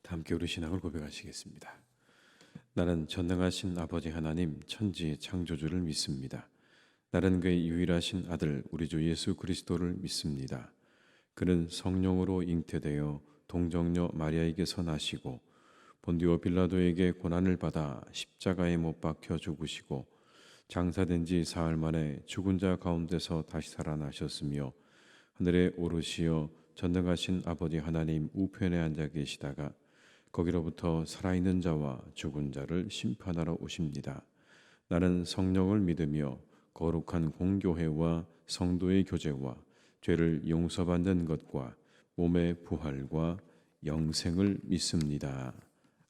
함께 우리 신앙을 고백하시겠습니다. 나는 전능하신 아버지 하나님 천지의 창조주를 믿습니다. 나는 그의 유일하신 아들 우리 주 예수 그리스도를 믿습니다. 그는 성령으로 잉태되어 동정녀 마리아에게서 나시고 본디오 빌라도에게 고난을 받아 십자가에 못 박혀 죽으시고 장사된 지 사흘 만에 죽은 자 가운데서 다시 살아나셨으며 하늘에 오르시어 전능하신 아버지 하나님 우편에 앉아 계시다가 거기로부터 살아있는 자와 죽은 자를 심판하러 오십니다. 나는 성령을 믿으며 거룩한 공교회와 성도의 교제와 죄를 용서받는 것과 몸의 부활과 영생을 믿습니다.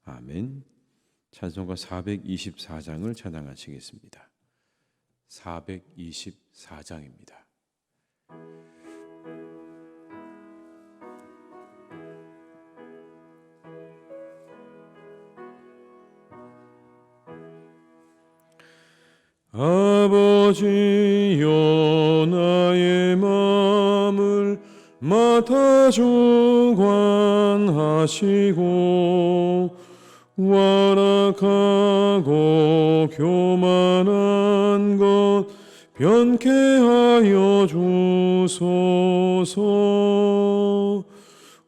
아멘. 찬송가 424장을 찬양하시겠습니다. 424장입니다. 아버지여 나의 맘을 맡아 주관하시고 완악하고 교만한 것 변케 하여 주소서.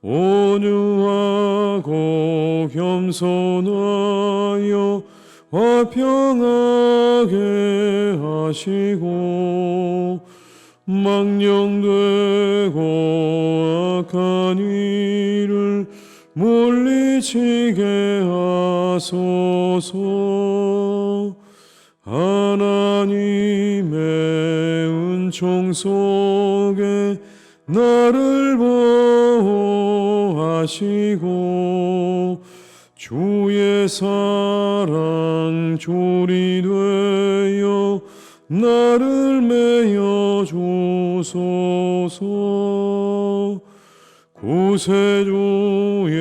온유하고 겸손하여 화평하게 하시고 망령되고 악한 일을 물리치게 하소서. 하나님의 은총 속에 나를 보호하시고 주의 사랑 조리 되어 나를 메어 주소서. 구세주의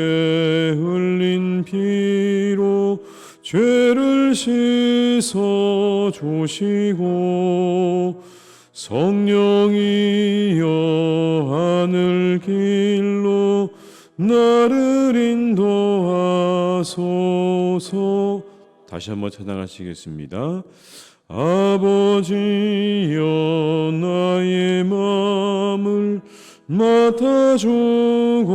흘린 피로 죄를 씻어 주시고 성령이여 하늘 길로 나를 인도하소서. 다시 한번 찬양하시겠습니다. 아버지여 나의 마음을 맡아 주관하시고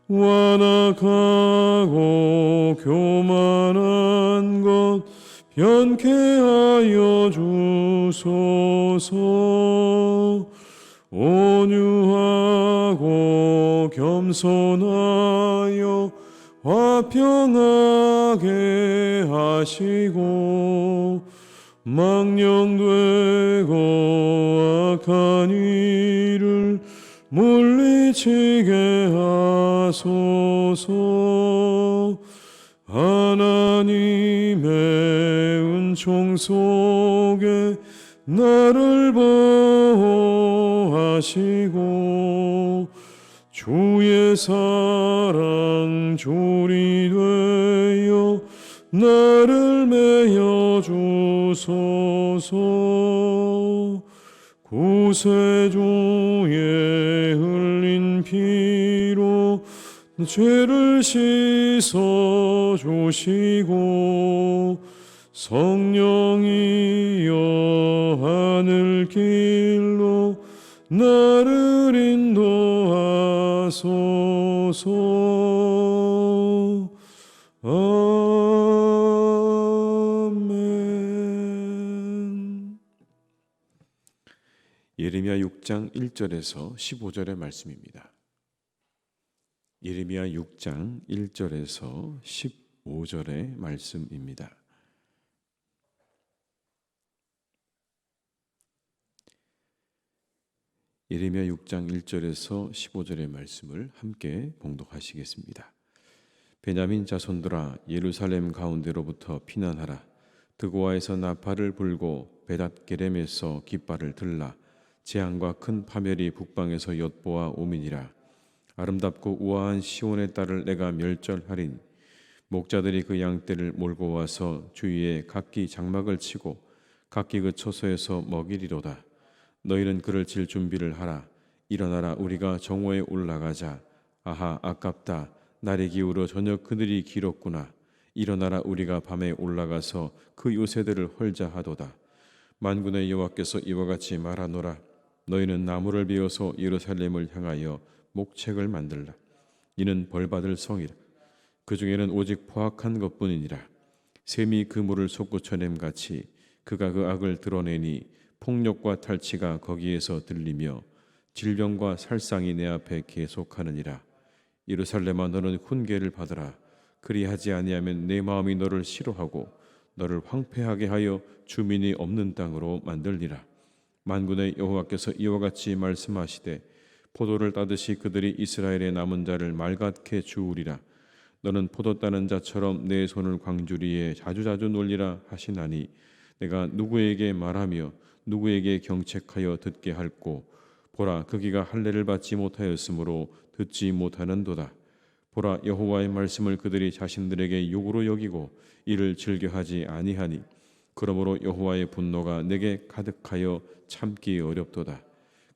완악하고 교만한 것 변케 하여 주소서. 온유하고 겸손하여 화평하게 하시고 망령되고 악한 일을 물리치게 하소서. 하나님의 은총 속에 나를 보호하시고 주의 사랑 조리 되어 나를 메어 주소서. 구세주의 흘린 피로 죄를 씻어 주시고 성령이여 하늘 길로 나를 인도하소서. 아멘. 예레미야 6장 1절에서 15절의 말씀입니다. 예레미야 6장 1절에서 15절의 말씀입니다. 예레미야 6장 1절에서 15절의 말씀을 함께 봉독하시겠습니다. 베냐민 자손들아 예루살렘 가운데로부터 피난하라. 드고아에서 나팔을 불고 베닷게렘에서 깃발을 들라. 재앙과 큰 파멸이 북방에서 엿보아 오미니라. 아름답고 우아한 시온의 딸을 내가 멸절하리니 목자들이 그 양떼를 몰고 와서 주위에 각기 장막을 치고 각기 그 처소에서 먹이리로다. 너희는 그를 칠 준비를 하라. 일어나라, 우리가 정오에 올라가자. 아하, 아깝다. 날이 기울어 저녁 그늘이 길었구나. 일어나라, 우리가 밤에 올라가서 그 요새들을 헐자 하도다. 만군의 여호와께서 이와 같이 말하노라. 너희는 나무를 베어서 예루살렘을 향하여 목책을 만들라. 이는 벌받을 성이라. 그 중에는 오직 포악한 것뿐이니라. 샘이 그 물을 솟구쳐냄 같이 그가 그 악을 드러내니 폭력과 탈취가 거기에서 들리며 질병과 살상이 내 앞에 계속하느니라. 예루살렘아, 너는 훈계를 받으라. 그리하지 아니하면 내 마음이 너를 싫어하고 너를 황폐하게 하여 주민이 없는 땅으로 만들리라. 만군의 여호와께서 이와 같이 말씀하시되 포도를 따듯이 그들이 이스라엘의 남은 자를 말같게 주우리라. 너는 포도 따는 자처럼 내 손을 광주리에 자주자주 놀리라 하시나니 내가 누구에게 말하며 누구에게 경책하여 듣게 할꼬. 보라, 그기가 할례를 받지 못하였으므로 듣지 못하는도다. 보라, 여호와의 말씀을 그들이 자신들에게 욕으로 여기고 이를 즐겨하지 아니하니 그러므로 여호와의 분노가 내게 가득하여 참기 어렵도다.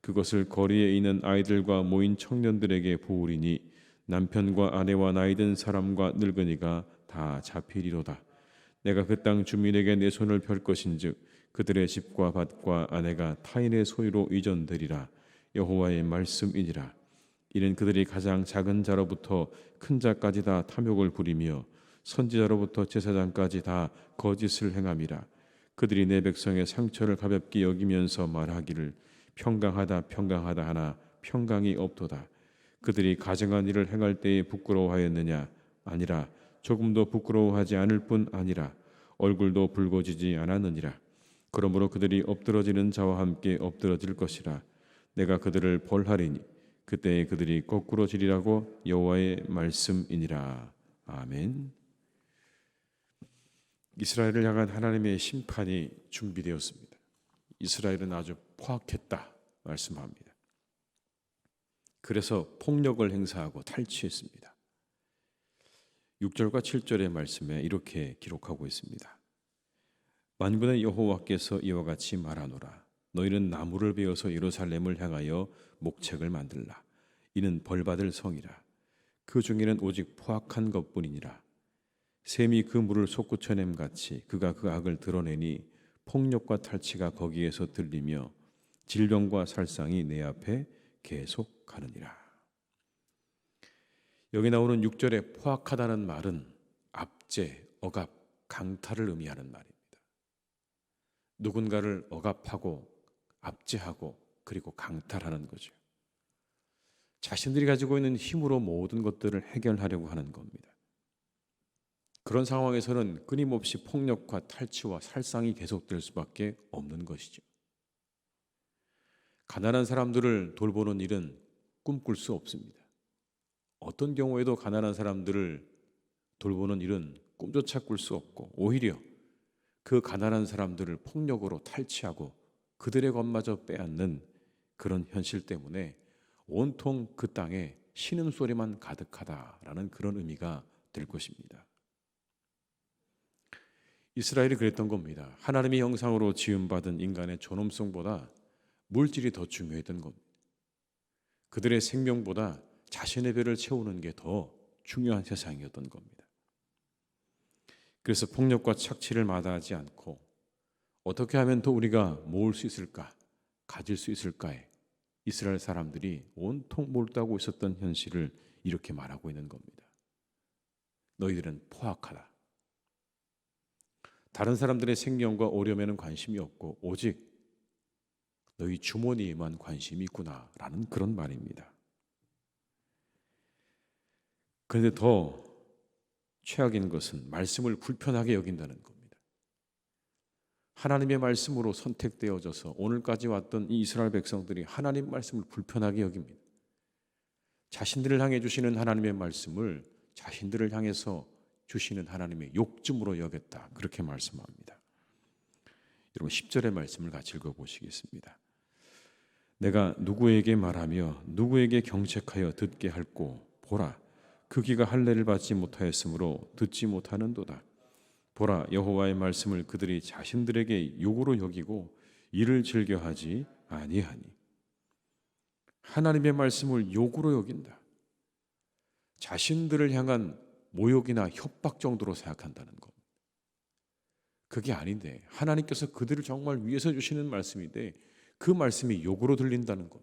그것을 거리에 있는 아이들과 모인 청년들에게 부으리니 남편과 아내와 나이든 사람과 늙은이가 다 잡히리로다. 내가 그 땅 주민에게 내 손을 펼 것인즉 그들의 집과 밭과 아내가 타인의 소유로 이전되리라. 여호와의 말씀이니라. 이는 그들이 가장 작은 자로부터 큰 자까지 다 탐욕을 부리며 선지자로부터 제사장까지 다 거짓을 행함이라. 그들이 내 백성의 상처를 가볍게 여기면서 말하기를 평강하다 평강하다 하나 평강이 없도다. 그들이 가증한 일을 행할 때에 부끄러워하였느냐? 아니라 조금도 부끄러워하지 않을 뿐 아니라 얼굴도 붉어지지 않았느니라. 그러므로 그들이 엎드러지는 자와 함께 엎드러질 것이라. 내가 그들을 벌하리니 그때에 그들이 거꾸로 지리라고 여호와의 말씀이니라. 아멘. 이스라엘을 향한 하나님의 심판이 준비되었습니다. 이스라엘은 아주 포악했다 말씀합니다. 그래서 폭력을 행사하고 탈취했습니다. 6절과 7절의 말씀에 이렇게 기록하고 있습니다. 만군의 여호와께서 이와 같이 말하노라. 너희는 나무를 베어서 예루살렘을 향하여 목책을 만들라. 이는 벌받을 성이라. 그 중에는 오직 포악한 것뿐이니라. 샘이 그 물을 솟구쳐냄 같이 그가 그 악을 드러내니 폭력과 탈취가 거기에서 들리며 질병과 살상이 내 앞에 계속 가느니라. 여기 나오는 6절에 포악하다는 말은 압제, 억압, 강탈을 의미하는 말입니다. 누군가를 억압하고 압제하고 그리고 강탈하는 거죠. 자신들이 가지고 있는 힘으로 모든 것들을 해결하려고 하는 겁니다. 그런 상황에서는 끊임없이 폭력과 탈취와 살상이 계속될 수밖에 없는 것이죠. 가난한 사람들을 돌보는 일은 꿈꿀 수 없습니다. 어떤 경우에도 가난한 사람들을 돌보는 일은 꿈조차 꿀 수 없고 오히려 그 가난한 사람들을 폭력으로 탈취하고 그들의 것마저 빼앗는 그런 현실 때문에 온통 그 땅에 신음소리만 가득하다라는 그런 의미가 될 것입니다. 이스라엘이 그랬던 겁니다. 하나님의 형상으로 지음받은 인간의 존엄성보다 물질이 더 중요했던 겁니다. 그들의 생명보다 자신의 배를 채우는 게 더 중요한 세상이었던 겁니다. 그래서 폭력과 착취를 마다하지 않고 어떻게 하면 더 우리가 모을 수 있을까, 가질 수 있을까에 이스라엘 사람들이 온통 몰두하고 있었던 현실을 이렇게 말하고 있는 겁니다. 너희들은 포악하다. 다른 사람들의 생명과 오렴에는 관심이 없고 오직 너희 주머니에만 관심이 있구나라는 그런 말입니다. 그런데 더 최악인 것은 말씀을 불편하게 여긴다는 겁니다. 하나님의 말씀으로 선택되어져서 오늘까지 왔던 이 이스라엘 백성들이 하나님 말씀을 불편하게 여깁니다. 자신들을 향해 주시는 하나님의 말씀을 자신들을 향해서 주시는 하나님의 욕심으로 여겼다. 그렇게 말씀합니다. 여러분 10절의 말씀을 같이 읽어보시겠습니다. 내가 누구에게 말하며 누구에게 경책하여 듣게 할꼬. 보라, 그 귀가 할례를 받지 못하였으므로 듣지 못하는도다. 보라, 여호와의 말씀을 그들이 자신들에게 욕으로 여기고 이를 즐겨하지 아니하니. 하나님의 말씀을 욕으로 여긴다. 자신들을 향한 모욕이나 협박 정도로 생각한다는 것. 그게 아닌데 하나님께서 그들을 정말 위해서 주시는 말씀인데 그 말씀이 욕으로 들린다는 것,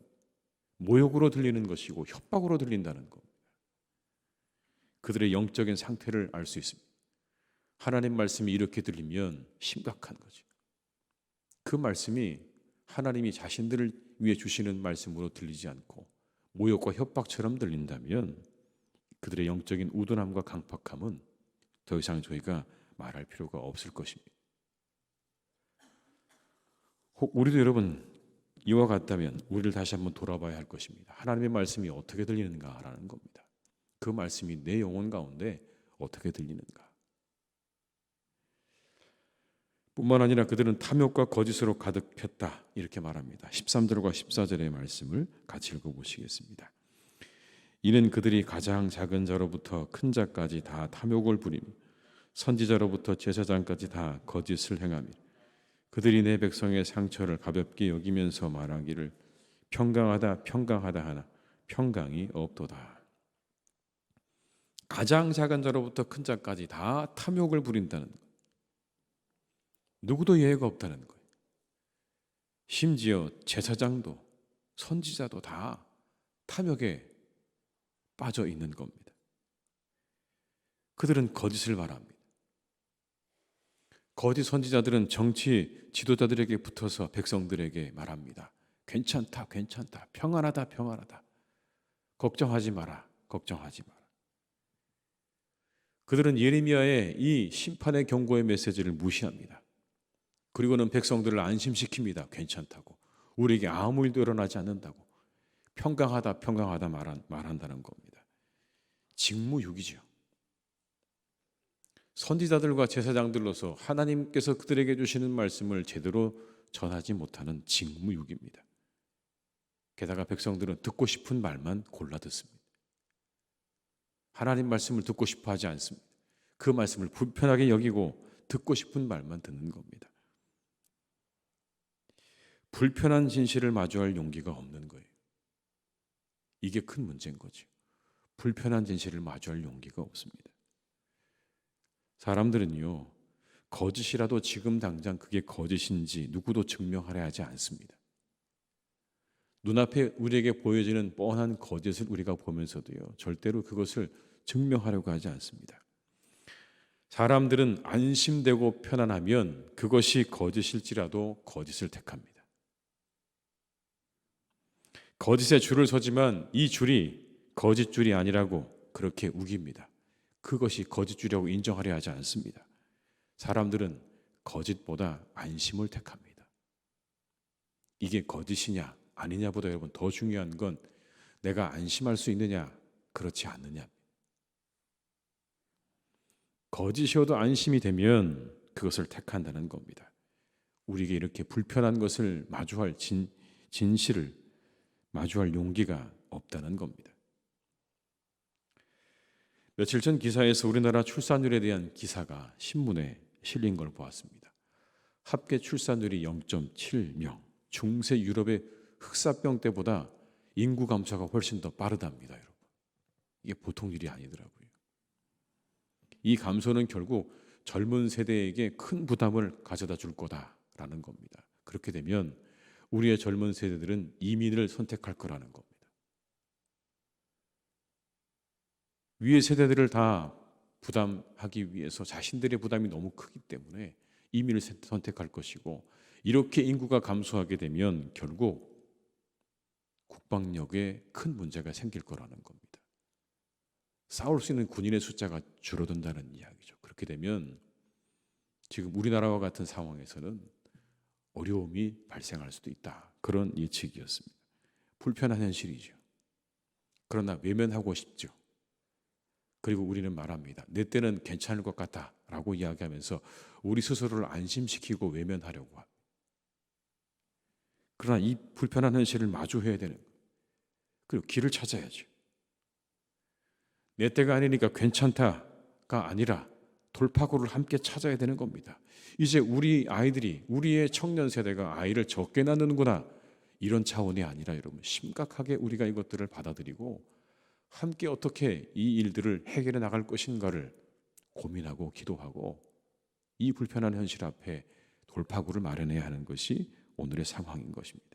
모욕으로 들리는 것이고 협박으로 들린다는 것. 그들의 영적인 상태를 알 수 있습니다. 하나님 말씀이 이렇게 들리면 심각한 거죠. 그 말씀이 하나님이 자신들을 위해 주시는 말씀으로 들리지 않고 모욕과 협박처럼 들린다면 그들의 영적인 우둔함과 강팍함은 더 이상 저희가 말할 필요가 없을 것입니다. 혹 우리도 여러분 이와 같다면 우리를 다시 한번 돌아봐야 할 것입니다. 하나님의 말씀이 어떻게 들리는가라는 겁니다. 그 말씀이 내 영혼 가운데 어떻게 들리는가. 뿐만 아니라 그들은 탐욕과 거짓으로 가득했다 이렇게 말합니다. 13절과 14절의 말씀을 같이 읽어보시겠습니다. 이는 그들이 가장 작은 자로부터 큰 자까지 다 탐욕을 부리며 선지자로부터 제사장까지 다 거짓을 행하며 그들이 내 백성의 상처를 가볍게 여기면서 말하기를 평강하다 평강하다 하나 평강이 없도다. 가장 작은 자로부터 큰 자까지 다 탐욕을 부린다는 것. 누구도 예외가 없다는 거예요. 심지어 제사장도 선지자도 다 탐욕에 빠져 있는 겁니다. 그들은 거짓을 말합니다. 거짓 선지자들은 정치 지도자들에게 붙어서 백성들에게 말합니다. 괜찮다, 괜찮다, 평안하다, 평안하다. 걱정하지 마라, 걱정하지 마라. 그들은 예레미야의 이 심판의 경고의 메시지를 무시합니다. 그리고는 백성들을 안심시킵니다. 괜찮다고. 우리에게 아무 일도 일어나지 않는다고. 평강하다, 평강하다 말한다는 겁니다. 직무유기죠. 선지자들과 제사장들로서 하나님께서 그들에게 주시는 말씀을 제대로 전하지 못하는 직무유기입니다. 게다가 백성들은 듣고 싶은 말만 골라 듣습니다. 하나님 말씀을 듣고 싶어 하지 않습니다. 그 말씀을 불편하게 여기고 듣고 싶은 말만 듣는 겁니다. 불편한 진실을 마주할 용기가 없는 거예요. 이게 큰 문제인 거죠. 불편한 진실을 마주할 용기가 없습니다. 사람들은요, 거짓이라도 지금 당장 그게 거짓인지 누구도 증명하려 하지 않습니다. 눈앞에 우리에게 보여지는 뻔한 거짓을 우리가 보면서도요, 절대로 그것을 증명하려고 하지 않습니다. 사람들은 안심되고 편안하면 그것이 거짓일지라도 거짓을 택합니다. 거짓에 줄을 서지만 이 줄이 거짓 줄이 아니라고 그렇게 우깁니다. 그것이 거짓 줄이라고 인정하려 하지 않습니다. 사람들은 거짓보다 안심을 택합니다. 이게 거짓이냐 아니냐보다 여러분 더 중요한 건 내가 안심할 수 있느냐 그렇지 않느냐. 거짓이어도 안심이 되면 그것을 택한다는 겁니다. 우리에게 이렇게 불편한 것을 마주할 진실을 마주할 용기가 없다는 겁니다. 며칠 전 기사에서 우리나라 출산율에 대한 기사가 신문에 실린 걸 보았습니다. 합계 출산율이 0.7명, 중세 유럽의 흑사병 때보다 인구 감소가 훨씬 더 빠르답니다, 여러분. 이게 보통 일이 아니더라고요. 이 감소는 결국 젊은 세대에게 큰 부담을 가져다 줄 거다라는 겁니다. 그렇게 되면 우리의 젊은 세대들은 이민을 선택할 거라는 겁니다. 위의 세대들을 다 부담하기 위해서 자신들의 부담이 너무 크기 때문에 이민을 선택할 것이고 이렇게 인구가 감소하게 되면 결국 국방력에 큰 문제가 생길 거라는 겁니다. 싸울 수 있는 군인의 숫자가 줄어든다는 이야기죠. 그렇게 되면 지금 우리나라와 같은 상황에서는 어려움이 발생할 수도 있다. 그런 예측이었습니다. 불편한 현실이죠. 그러나 외면하고 싶죠. 그리고 우리는 말합니다. 내 때는 괜찮을 것 같다 라고 이야기하면서 우리 스스로를 안심시키고 외면하려고 합니다. 그러나 이 불편한 현실을 마주해야 되는 거예요. 그리고 길을 찾아야죠. 내 때가 아니니까 괜찮다가 아니라 돌파구를 함께 찾아야 되는 겁니다. 이제 우리 아이들이 우리의 청년 세대가 아이를 적게 낳는구나 이런 차원이 아니라 여러분 심각하게 우리가 이것들을 받아들이고 함께 어떻게 이 일들을 해결해 나갈 것인가를 고민하고 기도하고 이 불편한 현실 앞에 돌파구를 마련해야 하는 것이 오늘의 상황인 것입니다.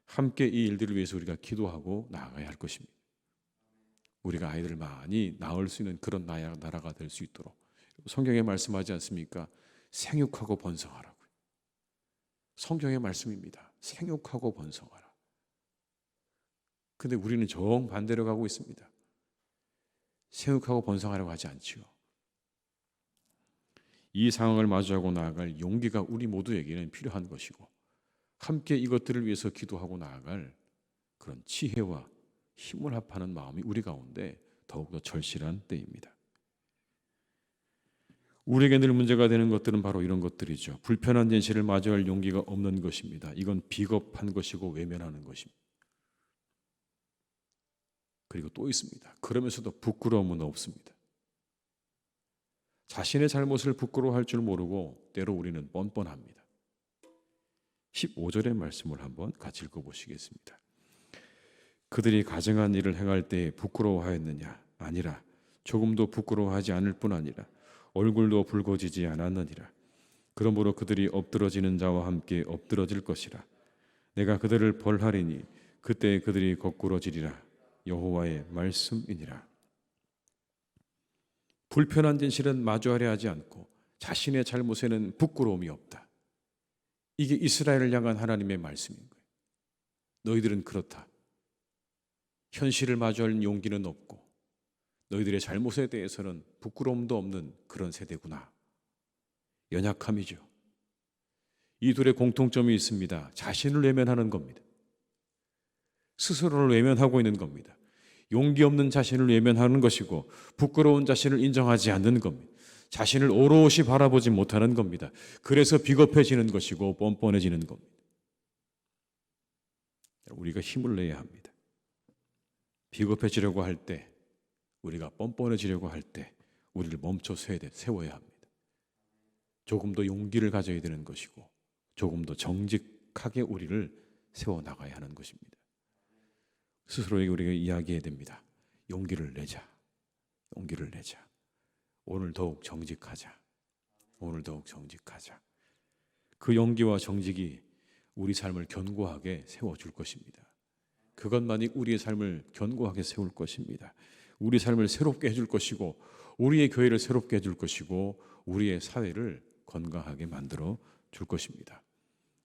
함께 이 일들을 위해서 우리가 기도하고 나아가야 할 것입니다. 우리가 아이들을 많이 낳을 수 있는 그런 나라가 될 수 있도록 성경에 말씀하지 않습니까? 생육하고 번성하라고요. 성경의 말씀입니다. 생육하고 번성하라. 근데 우리는 정반대로 가고 있습니다. 생육하고 번성하라고 하지 않지요. 이 상황을 마주하고 나아갈 용기가 우리 모두에게는 필요한 것이고 함께 이것들을 위해서 기도하고 나아갈 그런 지혜와 힘을 합하는 마음이 우리 가운데 더욱더 절실한 때입니다. 우리에게 늘 문제가 되는 것들은 바로 이런 것들이죠. 불편한 현실을 마주할 용기가 없는 것입니다. 이건 비겁한 것이고 외면하는 것입니다. 그리고 또 있습니다. 그러면서도 부끄러움은 없습니다. 자신의 잘못을 부끄러워할 줄 모르고 때로 우리는 뻔뻔합니다. 15절의 말씀을 한번 같이 읽어보시겠습니다. 그들이 가증한 일을 행할 때 부끄러워하였느냐? 아니라 조금도 부끄러워하지 않을 뿐 아니라 얼굴도 붉어지지 않았느니라. 그러므로 그들이 엎드러지는 자와 함께 엎드러질 것이라. 내가 그들을 벌하리니 그때 그들이 거꾸러지리라. 여호와의 말씀이니라. 불편한 진실은 마주하려 하지 않고 자신의 잘못에는 부끄러움이 없다. 이게 이스라엘을 향한 하나님의 말씀인 거예요. 너희들은 그렇다. 현실을 마주할 용기는 없고 너희들의 잘못에 대해서는 부끄러움도 없는 그런 세대구나. 연약함이죠. 이 둘의 공통점이 있습니다. 자신을 외면하는 겁니다. 스스로를 외면하고 있는 겁니다. 용기 없는 자신을 외면하는 것이고 부끄러운 자신을 인정하지 않는 겁니다. 자신을 오롯이 바라보지 못하는 겁니다. 그래서 비겁해지는 것이고 뻔뻔해지는 겁니다. 우리가 힘을 내야 합니다. 비겁해지려고 할 때, 우리가 뻔뻔해지려고 할 때 우리를 멈춰 세워야 합니다. 조금 더 용기를 가져야 되는 것이고 조금 더 정직하게 우리를 세워나가야 하는 것입니다. 스스로에게 우리가 이야기해야 됩니다. 용기를 내자. 용기를 내자. 오늘 더욱 정직하자. 오늘 더욱 정직하자. 그 용기와 정직이 우리 삶을 견고하게 세워줄 것입니다. 그것만이 우리의 삶을 견고하게 세울 것입니다. 우리 삶을 새롭게 해줄 것이고 우리의 교회를 새롭게 해줄 것이고 우리의 사회를 건강하게 만들어 줄 것입니다.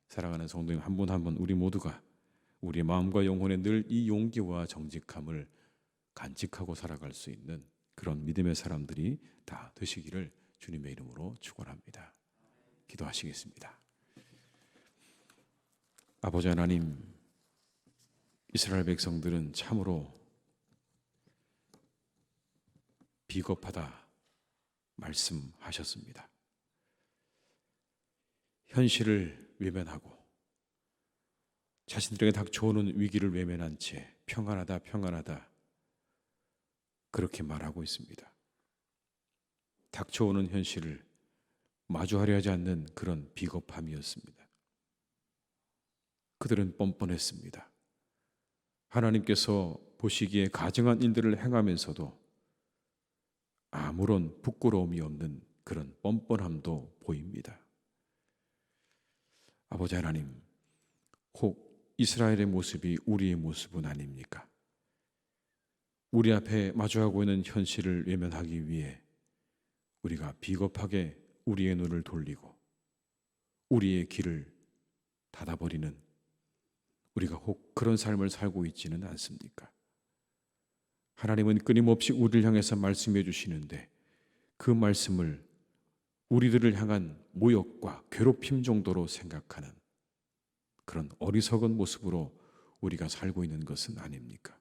사랑하는 성도님 한 분 한 분 우리 모두가 우리의 마음과 영혼에 늘 이 용기와 정직함을 간직하고 살아갈 수 있는 그런 믿음의 사람들이 다 되시기를 주님의 이름으로 축원합니다. 기도하시겠습니다. 아버지 하나님, 이스라엘 백성들은 참으로 비겁하다 말씀하셨습니다. 현실을 외면하고 자신들에게 닥쳐오는 위기를 외면한 채 평안하다 평안하다 그렇게 말하고 있습니다. 닥쳐오는 현실을 마주하려 하지 않는 그런 비겁함이었습니다. 그들은 뻔뻔했습니다. 하나님께서 보시기에 가증한 일들을 행하면서도 아무런 부끄러움이 없는 그런 뻔뻔함도 보입니다. 아버지 하나님, 혹 이스라엘의 모습이 우리의 모습은 아닙니까? 우리 앞에 마주하고 있는 현실을 외면하기 위해 우리가 비겁하게 우리의 눈을 돌리고 우리의 길을 닫아버리는 우리가 혹 그런 삶을 살고 있지는 않습니까? 하나님은 끊임없이 우리를 향해서 말씀해 주시는데 그 말씀을 우리들을 향한 모욕과 괴롭힘 정도로 생각하는 그런 어리석은 모습으로 우리가 살고 있는 것은 아닙니까?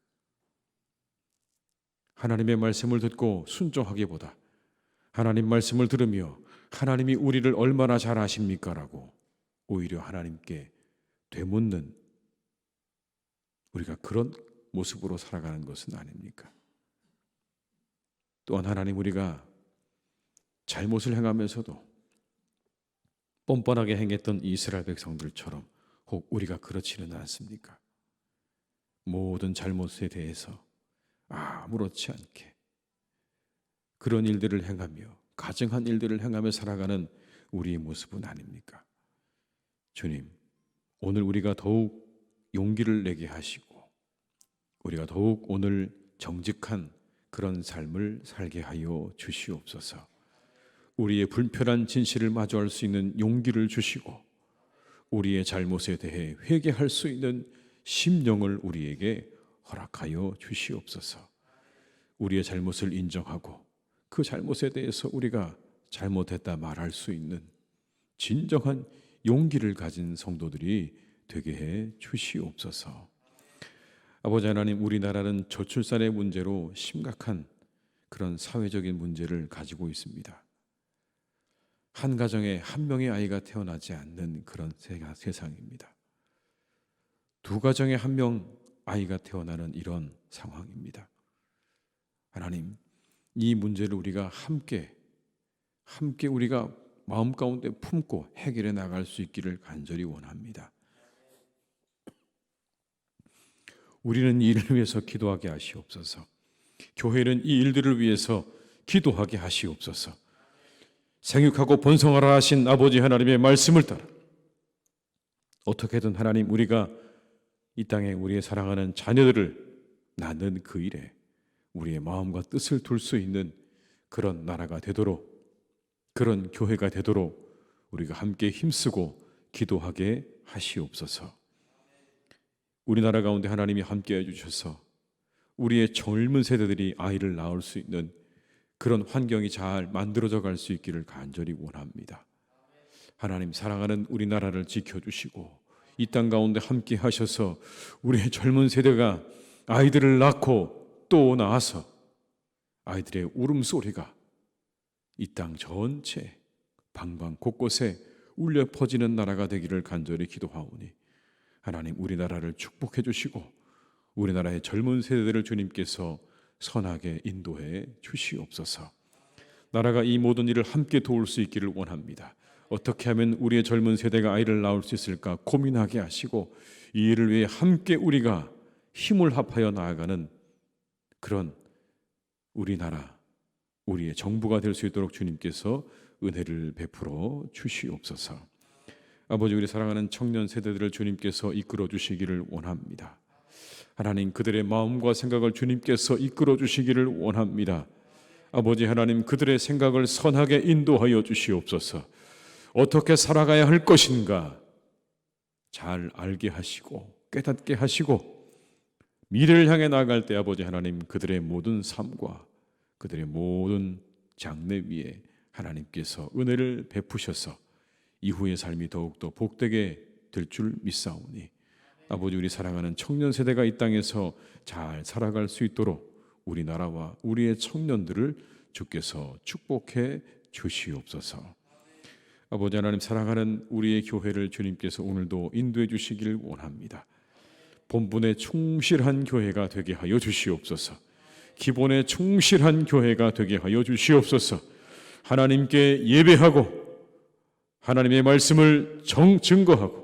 하나님의 말씀을 듣고 순종하기보다 하나님 말씀을 들으며 하나님이 우리를 얼마나 잘 아십니까? 라고 오히려 하나님께 되묻는 우리가 그런 모습으로 살아가는 것은 아닙니까? 또한 하나님, 우리가 잘못을 행하면서도 뻔뻔하게 행했던 이스라엘 백성들처럼 혹 우리가 그렇지는 않습니까? 모든 잘못에 대해서 아무렇지 않게 그런 일들을 행하며 가증한 일들을 행하며 살아가는 우리의 모습은 아닙니까? 주님, 오늘 우리가 더욱 용기를 내게 하시고 우리가 더욱 오늘 정직한 그런 삶을 살게 하여 주시옵소서. 우리의 불편한 진실을 마주할 수 있는 용기를 주시고 우리의 잘못에 대해 회개할 수 있는 심령을 우리에게 허락하여 주시옵소서. 우리의 잘못을 인정하고 그 잘못에 대해서 우리가 잘못했다 말할 수 있는 진정한 용기를 가진 성도들이 되게 해 주시옵소서. 아버지 하나님, 우리나라는 저출산의 문제로 심각한 그런 사회적인 문제를 가지고 있습니다. 한 가정에 한 명의 아이가 태어나지 않는 그런 세상입니다. 두 가정에 한 명 아이가 태어나는 이런 상황입니다. 하나님, 이 문제를 우리가 함께 우리가 마음 가운데 품고 해결해 나갈 수 있기를 간절히 원합니다. 우리는 이 일을 위해서 기도하게 하시옵소서. 교회는 이 일들을 위해서 기도하게 하시옵소서. 생육하고 번성하라 하신 아버지 하나님의 말씀을 따라 어떻게든 하나님, 우리가 이 땅에 우리의 사랑하는 자녀들을 낳는 그 일에 우리의 마음과 뜻을 둘 수 있는 그런 나라가 되도록, 그런 교회가 되도록 우리가 함께 힘쓰고 기도하게 하시옵소서. 우리나라 가운데 하나님이 함께 해주셔서 우리의 젊은 세대들이 아이를 낳을 수 있는 그런 환경이 잘 만들어져 갈 수 있기를 간절히 원합니다. 하나님, 사랑하는 우리나라를 지켜주시고 이 땅 가운데 함께 하셔서 우리의 젊은 세대가 아이들을 낳고 또 낳아서 아이들의 울음소리가 이 땅 전체 방방 곳곳에 울려 퍼지는 나라가 되기를 간절히 기도하오니 하나님, 우리나라를 축복해 주시고 우리나라의 젊은 세대들을 주님께서 선하게 인도해 주시옵소서. 나라가 이 모든 일을 함께 도울 수 있기를 원합니다. 어떻게 하면 우리의 젊은 세대가 아이를 낳을 수 있을까 고민하게 하시고 이 일을 위해 함께 우리가 힘을 합하여 나아가는 그런 우리나라, 우리의 정부가 될 수 있도록 주님께서 은혜를 베풀어 주시옵소서. 아버지, 우리 사랑하는 청년 세대들을 주님께서 이끌어 주시기를 원합니다. 하나님, 그들의 마음과 생각을 주님께서 이끌어 주시기를 원합니다. 아버지 하나님, 그들의 생각을 선하게 인도하여 주시옵소서. 어떻게 살아가야 할 것인가 잘 알게 하시고 깨닫게 하시고 미래를 향해 나아갈 때 아버지 하나님, 그들의 모든 삶과 그들의 모든 장래 위에 하나님께서 은혜를 베푸셔서 이후의 삶이 더욱더 복되게 될 줄 믿사오니 아버지, 우리 사랑하는 청년 세대가 이 땅에서 잘 살아갈 수 있도록 우리나라와 우리의 청년들을 주께서 축복해 주시옵소서. 아버지 하나님, 사랑하는 우리의 교회를 주님께서 오늘도 인도해 주시기를 원합니다. 본분에 충실한 교회가 되게 하여 주시옵소서. 기본에 충실한 교회가 되게 하여 주시옵소서. 하나님께 예배하고 하나님의 말씀을 증거하고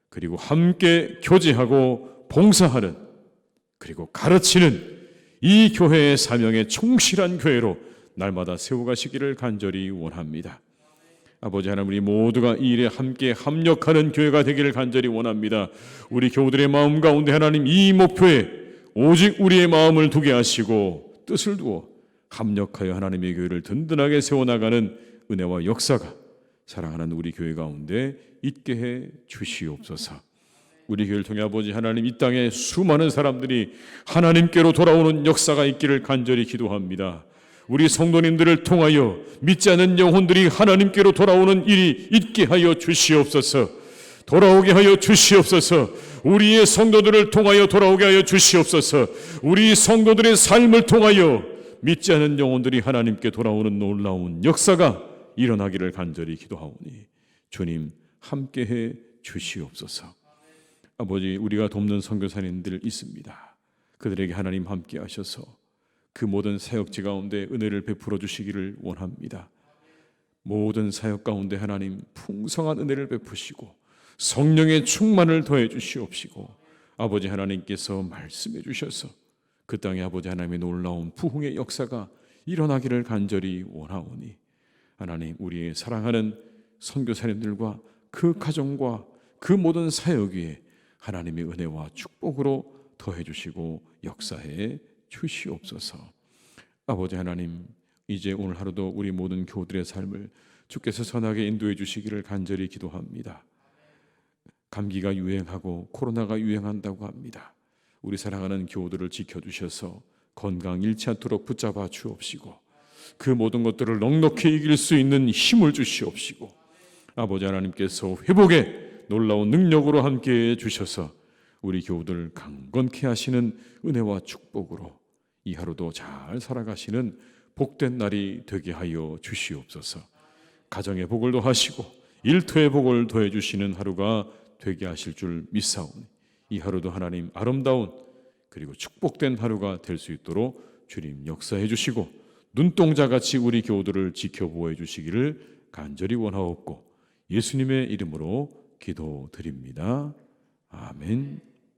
그리고 함께 교제하고 봉사하는 그리고 가르치는 이 교회의 사명에 충실한 교회로 날마다 세워가시기를 간절히 원합니다. 아버지 하나님, 우리 모두가 이 일에 함께 합력하는 교회가 되기를 간절히 원합니다. 우리 교우들의 마음 가운데 하나님, 이 목표에 오직 우리의 마음을 두게 하시고 뜻을 두어 합력하여 하나님의 교회를 든든하게 세워나가는 은혜와 역사가 사랑하는 우리 교회 가운데 있게 해 주시옵소서. 우리 교회를 통해 아버지 하나님, 이 땅에 수많은 사람들이 하나님께로 돌아오는 역사가 있기를 간절히 기도합니다. 우리 성도님들을 통하여 믿지 않는 영혼들이 하나님께로 돌아오는 일이 있게 하여 주시옵소서. 돌아오게 하여 주시옵소서. 우리의 성도들을 통하여 돌아오게 하여 주시옵소서. 우리 성도들의 삶을 통하여 믿지 않는 영혼들이 하나님께 돌아오는 놀라운 역사가 일어나기를 간절히 기도하오니 주님 함께해 주시옵소서. 아버지, 우리가 돕는 선교사님들 있습니다. 그들에게 하나님 함께 하셔서 그 모든 사역지 가운데 은혜를 베풀어 주시기를 원합니다. 모든 사역 가운데 하나님 풍성한 은혜를 베푸시고 성령의 충만을 더해 주시옵시고 아버지 하나님께서 말씀해 주셔서 그 땅에 아버지 하나님의 놀라운 부흥의 역사가 일어나기를 간절히 원하오니 하나님, 우리의 사랑하는 선교사님들과 그 가정과 그 모든 사역 위에 하나님의 은혜와 축복으로 더해 주시고 역사해 주시옵소서. 아버지 하나님, 이제 오늘 하루도 우리 모든 교우들의 삶을 주께서 선하게 인도해 주시기를 간절히 기도합니다. 감기가 유행하고 코로나가 유행한다고 합니다. 우리 사랑하는 교우들을 지켜주셔서 건강 잃지 않도록 붙잡아 주옵시고 그 모든 것들을 넉넉히 이길 수 있는 힘을 주시옵시고 아버지 하나님께서 회복의 놀라운 능력으로 함께해 주셔서 우리 교우들 강건케 하시는 은혜와 축복으로 이 하루도 잘 살아가시는 복된 날이 되게 하여 주시옵소서. 가정의 복을 더하시고 일터의 복을 더해 주시는 하루가 되게 하실 줄 믿사오니 이 하루도 하나님 아름다운 그리고 축복된 하루가 될 수 있도록 주님 역사해 주시고 눈동자같이 우리 교우들을 지켜보호해 주시기를 간절히 원하옵고 예수님의 이름으로 기도드립니다. 아멘.